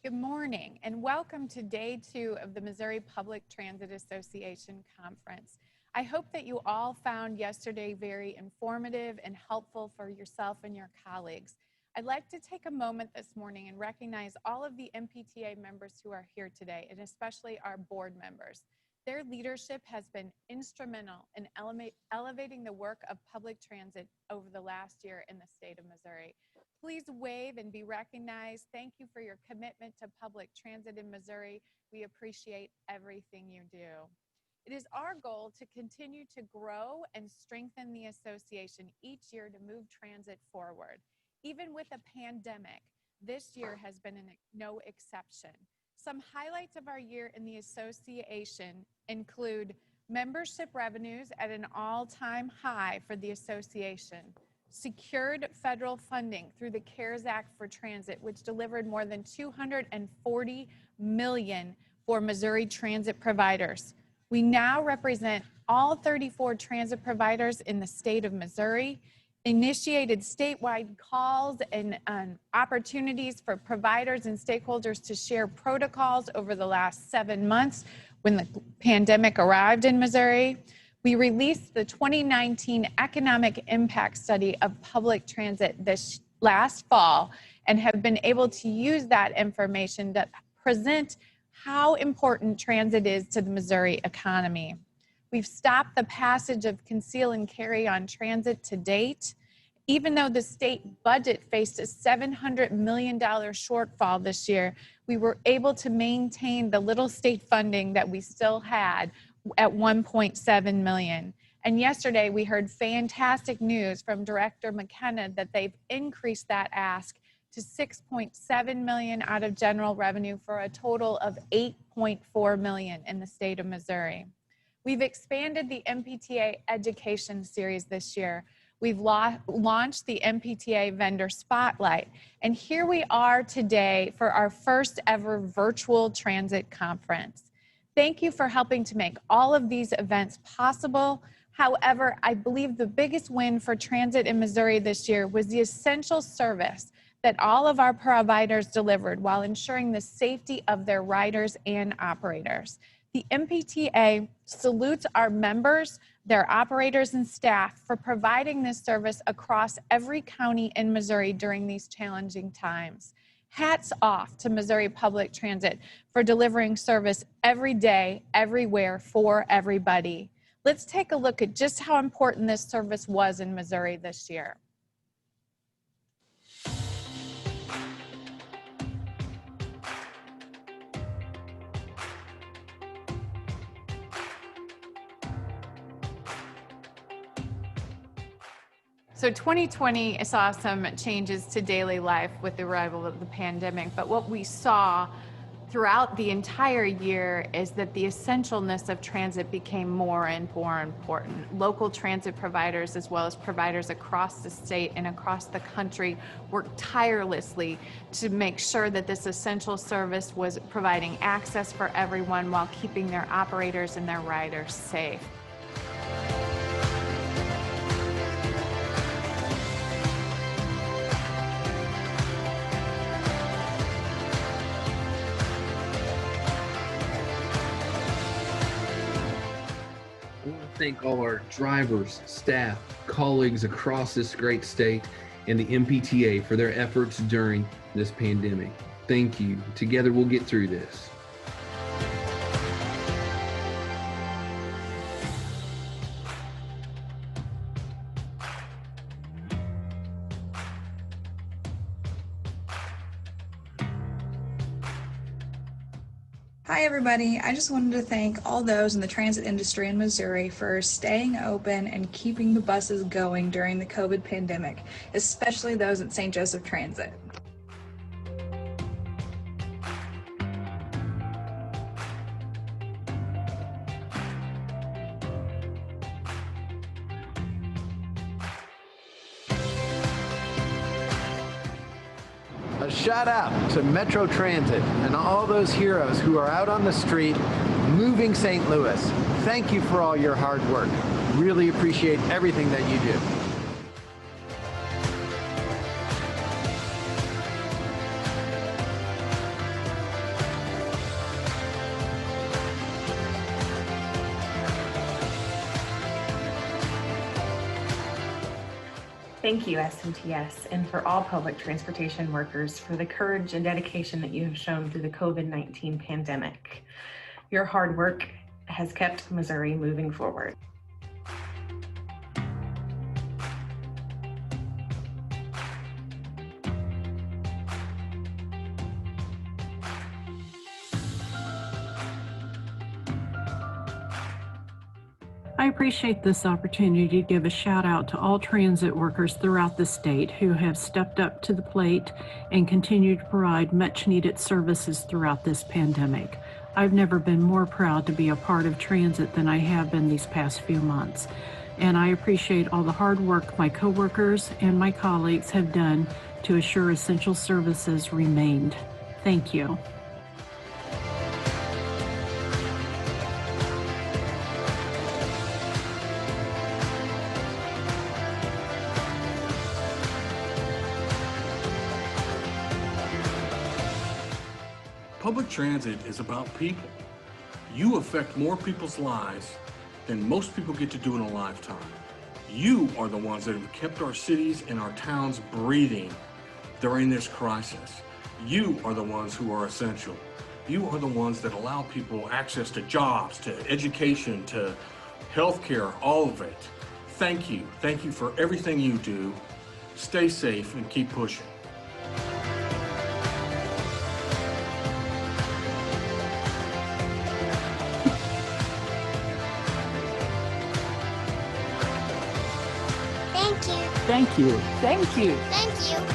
Good morning and welcome to day 2 of the Missouri Public Transit Association Conference. I hope that you all found yesterday very informative and helpful for yourself and your colleagues. I'd like to take a moment this morning and recognize all of the MPTA members who are here today, and especially our board members. Their leadership has been instrumental in elevating the work of public transit over the last year in the state of Missouri. Please wave and be recognized. Thank you for your commitment to public transit in Missouri. We appreciate everything you do. It is our goal to continue to grow and strengthen the association each year to move transit forward. Even with a pandemic, this year has been no exception. Some highlights of our year in the association include membership revenues at an all-time high for the association, secured federal funding through the CARES Act for Transit, which delivered more than $240 million for Missouri transit providers. We now represent all 34 transit providers in the state of Missouri, initiated statewide calls and opportunities for providers and stakeholders to share protocols over the last 7 months when the pandemic arrived in Missouri. We released the 2019 Economic Impact Study of Public Transit this last fall and have been able to use that information to present how important transit is to the Missouri economy. We've stopped the passage of conceal and carry on transit to date. Even though the state budget faced a $700 million shortfall this year, we were able to maintain the little state funding that we still had at $1.7 million. And yesterday we heard fantastic news from Director McKenna that they've increased that ask to $6.7 million out of general revenue for a total of $8.4 million in the state of Missouri. We've expanded the MPTA education series this year. We've launched the MPTA Vendor Spotlight, and here we are today for our first ever virtual transit conference. Thank you for helping to make all of these events possible. However, I believe the biggest win for transit in Missouri this year was the essential service that all of our providers delivered while ensuring the safety of their riders and operators. The MPTA salutes our members, their operators and staff for providing this service across every county in Missouri during these challenging times. Hats off to Missouri Public Transit for delivering service every day, everywhere, for everybody. Let's take a look at just how important this service was in Missouri this year. So 2020 saw some changes to daily life with the arrival of the pandemic, but what we saw throughout the entire year is that the essentialness of transit became more and more important. Local transit providers, as well as providers across the state and across the country, worked tirelessly to make sure that this essential service was providing access for everyone while keeping their operators and their riders safe. I want to thank all our drivers, staff, colleagues across this great state and the MPTA for their efforts during this pandemic. Thank you. Together we'll get through this. Hi, everybody. I just wanted to thank all those in the transit industry in Missouri for staying open and keeping the buses going during the COVID pandemic, especially those at St. Joseph Transit. A shout out to Metro Transit and all those heroes who are out on the street moving St. Louis. Thank you for all your hard work. Really appreciate everything that you do. Thank you, SMTS, and for all public transportation workers for the courage and dedication that you have shown through the COVID-19 pandemic. Your hard work has kept Missouri moving forward. I appreciate this opportunity to give a shout out to all transit workers throughout the state who have stepped up to the plate and continue to provide much needed services throughout this pandemic. I've never been more proud to be a part of transit than I have been these past few months. And I appreciate all the hard work my coworkers and my colleagues have done to assure essential services remained. Thank you. Public transit is about people. You affect more people's lives than most people get to do in a lifetime. You are the ones that have kept our cities and our towns breathing during this crisis. You are the ones who are essential. You are the ones that allow people access to jobs, to education, to healthcare, all of it. Thank you. Thank you for everything you do. Stay safe and keep pushing. Thank you. Thank you. Thank you.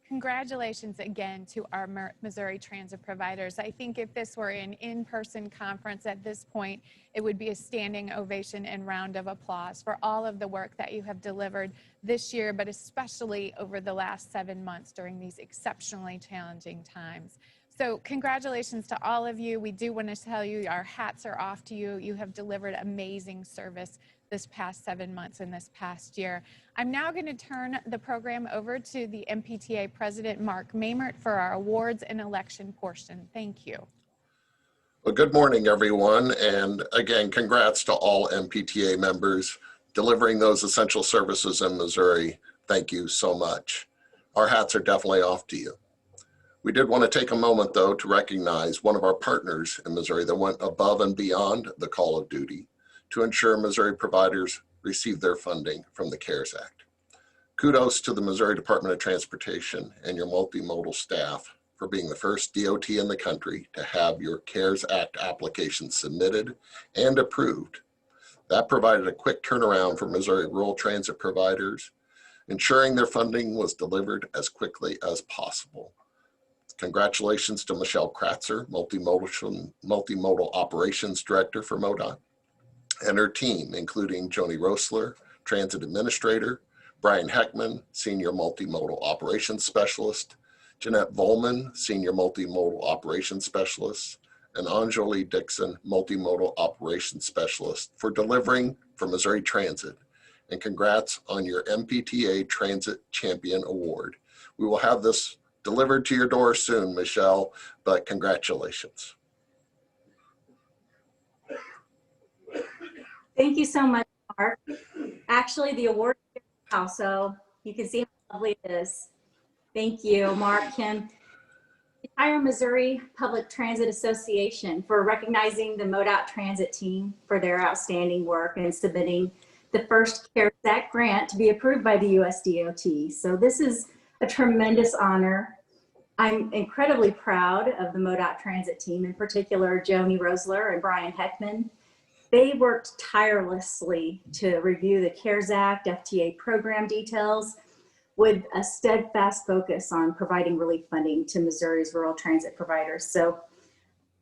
Congratulations again to our Missouri transit providers. I think if this were an in-person conference at this point, it would be a standing ovation and round of applause for all of the work that you have delivered this year, but especially over the last 7 months during these exceptionally challenging times. So congratulations to all of you. We do want to tell you our hats are off to you. You have delivered amazing service this past 7 months and this past year. I'm now going to turn the program over to the MPTA President, Mark Mehmert, for our awards and election portion. Thank you. Well, good morning, everyone. And again, congrats to all MPTA members delivering those essential services in Missouri. Thank you so much. Our hats are definitely off to you. We did want to take a moment, though, to recognize one of our partners in Missouri that went above and beyond the call of duty to ensure Missouri providers receive their funding from the CARES Act. Kudos to the Missouri Department of Transportation and your multimodal staff for being the first DOT in the country to have your CARES Act application submitted and approved. That provided a quick turnaround for Missouri rural transit providers, ensuring their funding was delivered as quickly as possible. Congratulations to Michelle Kratzer, Multimodal Operations Director for MoDOT, and her team, including Joni Rosler, Transit Administrator, Brian Heckman, Senior Multimodal Operations Specialist, Jeanette Volman, Senior Multimodal Operations Specialist, and Anjali Dixon, Multimodal Operations Specialist, for delivering for Missouri Transit. And congrats on your MPTA Transit Champion Award. We will have this delivered to your door soon, Michelle, but congratulations. Thank you so much, Mark. Actually, the award is now, so you can see how lovely it is. Thank you, Mark, Kim. The entire Missouri Public Transit Association for recognizing the MoDOT transit team for their outstanding work and submitting the first CARES Act grant to be approved by the USDOT. So this is a tremendous honor. I'm incredibly proud of the MoDOT Transit team, in particular, Joni Rosler and Brian Heckman. They worked tirelessly to review the CARES Act FTA program details with a steadfast focus on providing relief funding to Missouri's rural transit providers. So,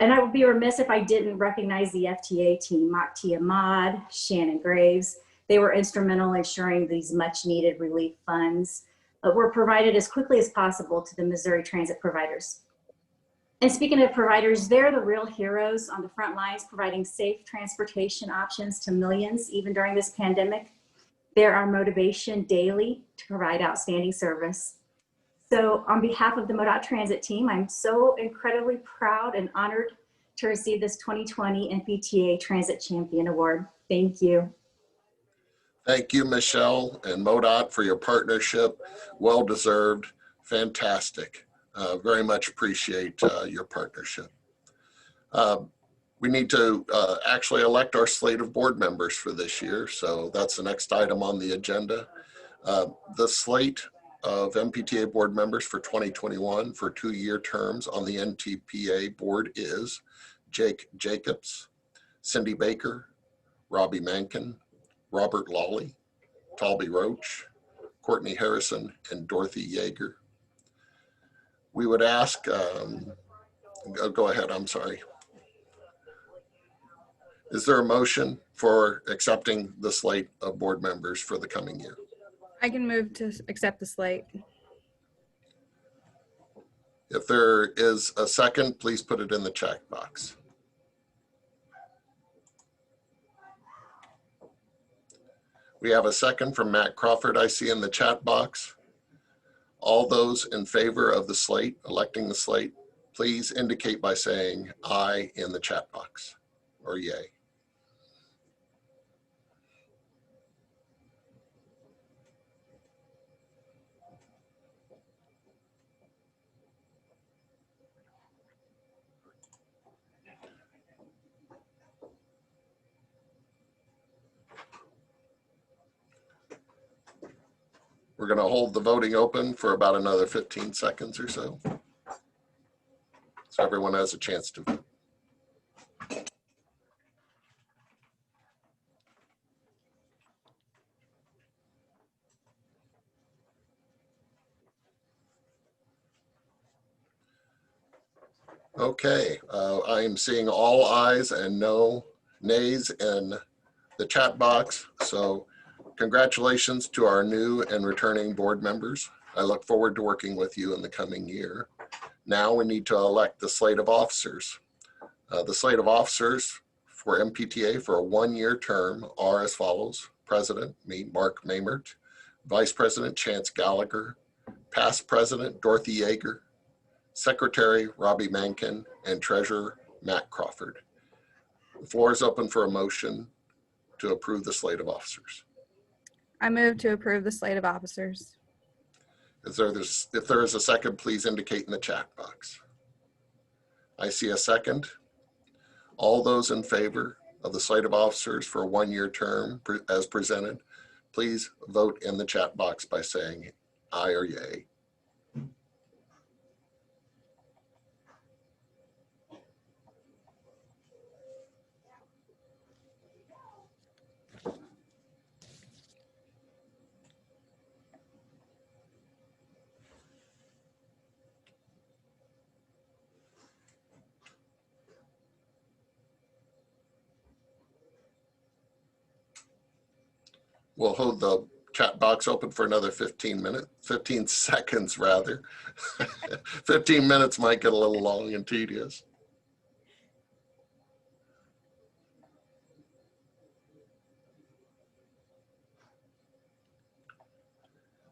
and I would be remiss if I didn't recognize the FTA team, Makti Ahmad, Shannon Graves. They were instrumental in ensuring these much needed relief funds were provided as quickly as possible to the Missouri transit providers. And speaking of providers, they're the real heroes on the front lines, providing safe transportation options to millions, even during this pandemic. They're our motivation daily to provide outstanding service. So on behalf of the MoDOT Transit team, I'm so incredibly proud and honored to receive this 2020 MPTA Transit Champion Award. Thank you. Thank you, Michelle and MoDOT, for your partnership. Well-deserved, fantastic. Very much appreciate your partnership. We need to actually elect our slate of board members for this year. So that's the next item on the agenda. The slate of MPTA board members for 2021 for 2-year terms on the NTPA board is Jake Jacobs, Cindy Baker, Robbie Mankin, Robert Lawley, Talby Roach, Courtney Harrison, and Dorothy Yeager. We would ask, go ahead, I'm sorry. Is there a motion for accepting the slate of board members for the coming year? I can move to accept the slate. If there is a second, please put it in the chat box. We have a second from Matt Crawford, I see in the chat box. All those in favor of the slate, electing the slate, please indicate by saying aye in the chat box, or yay. We're going to hold the voting open for about another 15 seconds or so everyone has a chance to vote. Okay, I am seeing all ayes and no nays in the chat box. So congratulations to our new and returning board members. I look forward to working with you in the coming year. Now we need to elect the slate of officers. The slate of officers for MPTA for a 1-year term are as follows. President, me, Mark Mehmert. Vice President, Chance Gallagher. Past President, Dorothy Yeager. Secretary, Robbie Mankin, and Treasurer, Matt Crawford. The floor is open for a motion to approve the slate of officers. I move to approve the slate of officers. If there is a second, please indicate in the chat box. I see a second. All those in favor of the slate of officers for a 1-year term as presented, please vote in the chat box by saying aye or yay. We'll hold the chat box open for another 15 seconds rather. 15 minutes might get a little long and tedious.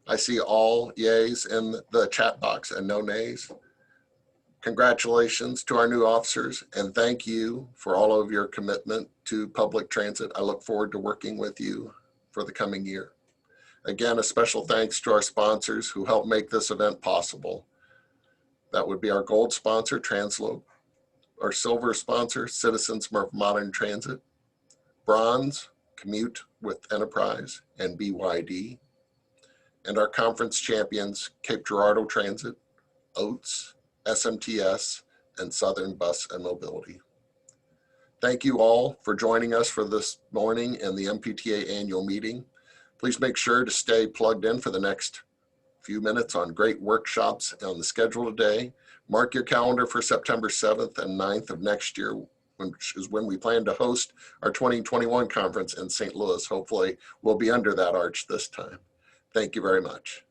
I see all yays in the chat box and no nays. Congratulations to our new officers and thank you for all of your commitment to public transit. I look forward to working with you for the coming year. Again, a special thanks to our sponsors who helped make this event possible. That would be our gold sponsor, Translope, our silver sponsor, Citizens for Modern Transit, bronze, Commute with Enterprise and BYD, and our conference champions, Cape Girardeau Transit, Oates, SMTS, and Southern Bus and Mobility. Thank you all for joining us for this morning and the MPTA annual meeting. Please make sure to stay plugged in for the next few minutes on great workshops on the schedule today. Mark your calendar for September 7th and 9th of next year, which is when we plan to host our 2021 conference in St. Louis. Hopefully we'll be under that arch this time. Thank you very much.